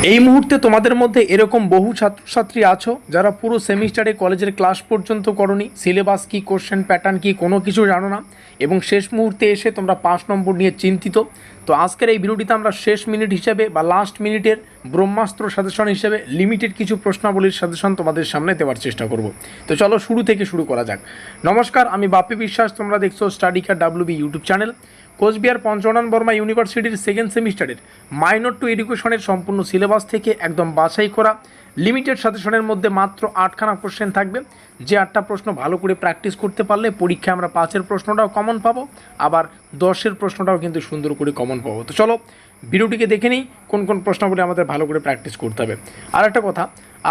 এই মুহূর্তে তোমাদের মধ্যে এরকম বহু ছাত্রছাত্রী আছো যারা পুরো সেমিস্টারে কলেজের ক্লাস পর্যন্ত করনি, সিলেবাস কী, কোশ্চেন প্যাটার্ন কী, কোনো কিছু জানো না এবং শেষ মুহূর্তে এসে তোমরা 5 নম্বর নিয়ে চিন্তিত। তো আজকের এই ভিডিওটিতে আমরা শেষ মিনিট হিসেবে বা লাস্ট মিনিটের ব্রহ্মাস্ত্র সাজেশন হিসেবে লিমিটেড কিছু প্রশ্নাবলীর সাজেশন তোমাদের সামনে দেওয়ার চেষ্টা করব। তো চলো শুরু থেকে শুরু করা যাক। নমস্কার, আমি বাপি বিশ্বাস, তোমরা দেখছো স্টাডিকার WB YouTube channel. Cooch Behar Panchanan Barma ইউনিভার্সিটির সেকেন্ড সেমিস্টারের মাইনর টু এডুকেশনের সম্পূর্ণ সিলেবাস থেকে একদম বাছাই করা লিমিটেড সাজেশনের মধ্যে মাত্র 8খানা কোশ্চেন থাকবে। যে 8টা প্রশ্ন ভালো করে প্র্যাকটিস করতে পারলে পরীক্ষায় আমরা 5-এর প্রশ্নটাও কমন পাবো, আবার 10-এর প্রশ্নটাও কিন্তু সুন্দর করে কমন পাবো। তো চলো ভিডিওটিকে দেখে নিই কোন কোন প্রশ্নগুলি আমাদের ভালো করে প্র্যাকটিস করতে হবে। আর একটা কথা,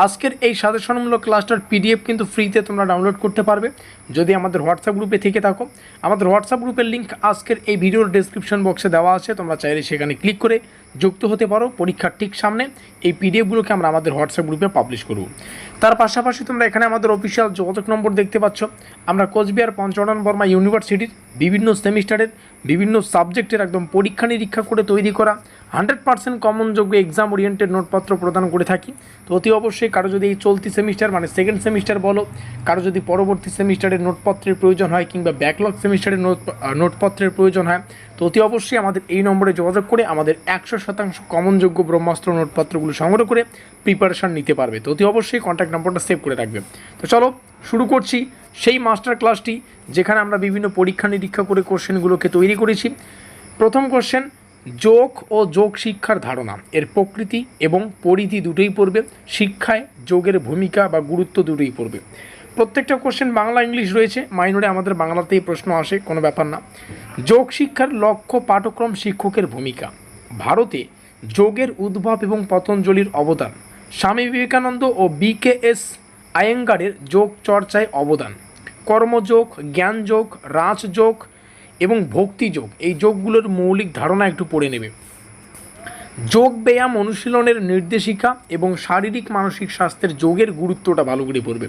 আজকের এই সাজেশনমূলক ক্লাসটার PDF কিন্তু ফ্রিতে তোমরা ডাউনলোড করতে পারবে যদি আমাদের হোয়াটসঅ্যাপ গ্রুপে থেকে থাকো। আমাদের হোয়াটসঅ্যাপ গ্রুপের লিঙ্ক আজকের এই ভিডিওর ডেসক্রিপশন বক্সে দেওয়া আছে, তোমরা চাইলে সেখানে ক্লিক করে যুক্ত হতে পারো। পরীক্ষার ঠিক সামনে এই PDFগুলোকে আমরা আমাদের হোয়াটসঅ্যাপ গ্রুপে পাবলিশ করব। তার পাশাপাশি তোমরা এখানে আমাদের অফিসিয়াল যোগাযোগ নম্বর দেখতে পাচ্ছ। আমরা কোচবিহার পঞ্চনন বর্মা ইউনিভার্সিটির বিভিন্ন সেমিস্টারের বিভিন্ন সাবজেক্টের একদম পরীক্ষা নিরীক্ষা করে তৈরি করা 100% কমনযোগ্য এক্সাম ওরিয়েন্টেড নোটপত্র প্রদান করে থাকি। তো অতি অবশ্যই কারো যদি এই চলতি সেমিস্টার মানে সেকেন্ড সেমিস্টার বলো, কারো যদি পরবর্তী সেমিস্টারের নোটপত্রের প্রয়োজন হয় কিংবা ব্যাকলগ সেমিস্টারের নোটপত্রের প্রয়োজন হয়, তো অতি অবশ্যই আমাদের এই নম্বরে যোগাযোগ করে আমাদের 100% কমনযোগ্য ব্রহ্মাস্ত্র নোটপত্রগুলো সংগ্রহ করে প্রিপারেশান নিতে পারবে। তো অতি অবশ্যই কন্ট্যাক্ট নম্বরটা সেভ করে রাখবে। তো চলো শুরু করছি সেই মাস্টার ক্লাসটি যেখানে আমরা বিভিন্ন পরীক্ষা নিরীক্ষা করে কোশ্চেনগুলোকে তৈরি করেছি। প্রথম কোশ্চেন, যোগ ও যোগ শিক্ষার ধারণা, এর প্রকৃতি এবং পরিধি দুটোই পড়বে। শিক্ষায় যোগের ভূমিকা বা গুরুত্ব দুটোই পড়বে। প্রত্যেকটা কোশ্চেন বাংলা ইংলিশ রয়েছে, মাইনরে আমাদের বাংলাতেই প্রশ্ন আসে, কোনো ব্যাপার না। যোগ শিক্ষার লক্ষ্য, পাঠক্রম, শিক্ষকের ভূমিকা, ভারতে যোগের উদ্ভব এবং পতঞ্জলির অবদান, স্বামী বিবেকানন্দ ও BKS আয়েঙ্গারের যোগ চর্চায় অবদান, কর্মযোগ, জ্ঞানযোগ, রাজযোগ এবং ভক্তিযোগ, এই যোগগুলোর মৌলিক ধারণা একটু পড়ে নেবে। যোগ ব্যায়াম অনুশীলনের নির্দেশিকা এবং শারীরিক মানসিক স্বাস্থ্যের যোগের গুরুত্বটা ভালো করে পড়বে।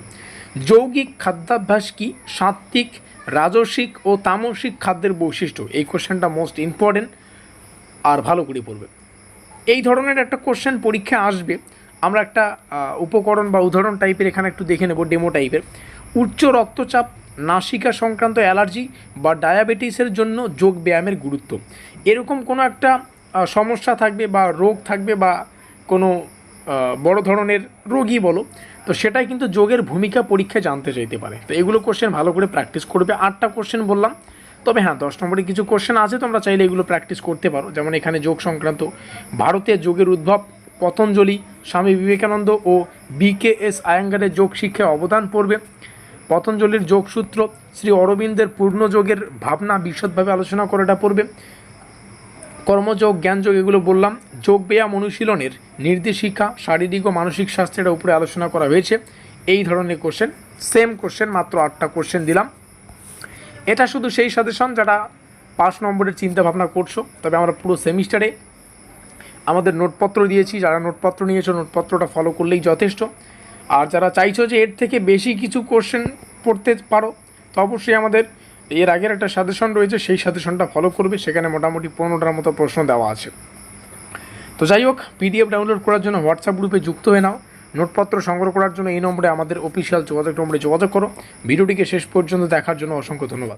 যৌগিক খাদ্যাভ্যাস কি, সাত্ত্বিক, রাজসিক ও তামসিক খাদ্যের বৈশিষ্ট্য, এই কোশ্চেনটা মোস্ট ইম্পর্টেন্ট আর ভালো করে পড়বে। এই ধরনের একটা কোশ্চেন পরীক্ষায় আসবে। আমরা একটা উপকরণ বা উদাহরণ টাইপের এখানে একটু দেখে নেব, ডেমো টাইপের। উচ্চ রক্তচাপ, নাসিকা সংক্রান্ত অ্যালার্জি বা ডায়াবেটিসের জন্য যোগ ব্যায়ামের গুরুত্ব, এরকম কোনো একটা সমস্যা থাকবে বা রোগ থাকবে বা কোনো বড় ধরনের রোগই বলো, তো সেটাই কিন্তু যোগের ভূমিকা পরীক্ষায় জানতে চাইতে পারে। তো এগুলো কোশ্চেন ভালো করে প্র্যাকটিস করবে। 8টা কোশ্চেন বললাম, তবে হ্যাঁ 10 নম্বরে কিছু কোশ্চেন আছে, তোমরা চাইলে এগুলো প্র্যাকটিস করতে পারো। যেমন এখানে যোগ সংক্রান্ত, ভারতে যোগের উদ্ভব, পতঞ্জলি, স্বামী বিবেকানন্দ ও BKS আয়েঙ্গারের যোগ শিক্ষায় অবদান পড়বে। পতঞ্জলির যোগসূত্র, শ্রী অরবিন্দের পূর্ণযোগের ভাবনা বিশদভাবে আলোচনা করাটা পড়বে। কর্মযোগ, জ্ঞানযোগ এগুলো বললাম। যোগ ব্যায়াম অনুশীলনের নির্দেশিকা, শারীরিক ও মানসিক স্বাস্থ্যের উপরে আলোচনা করা হয়েছে। এই ধরনের কোশ্চেন, সেম কোশ্চেন, মাত্র 8টা কোশ্চেন দিলাম। এটা শুধু সেই সাজেশন যারা 5 নম্বরের চিন্তা ভাবনা করছো, তবে আমরা পুরো সেমিস্টারে আমাদের নোটপত্র দিয়েছি। যারা নোটপত্র নিয়েছো নোটপত্রটা ফলো করলেই যথেষ্ট। আর যারা চাইছো যে এর থেকে বেশি কিছু কোশ্চেন পড়তে পারো, তো অবশ্যই আমাদের এর আগের একটা সাজেশন রয়েছে, সেই সাজেশনটা ফলো করবে। সেখানে মোটামুটি 15টার মতো প্রশ্ন দেওয়া আছে। তো যাই হোক, PDF ডাউনলোড করার জন্য হোয়াটসঅ্যাপ গ্রুপে যুক্ত হয়ে নাও। নোটপত্র সংগ্রহ করার জন্য এই নম্বরে আমাদের অফিসিয়াল যোগাযোগ নম্বরে যোগাযোগ করো। ভিডিওটিকে শেষ পর্যন্ত দেখার জন্য অসংখ্য ধন্যবাদ।